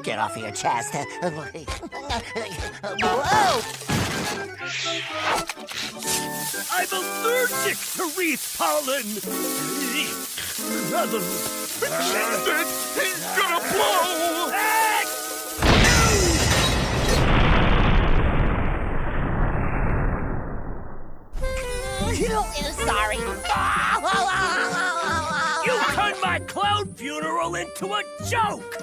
Get off of your chest. Whoa! I'm allergic to wreath pollen. He's gonna blow. Sorry. You turned my clown funeral into a joke!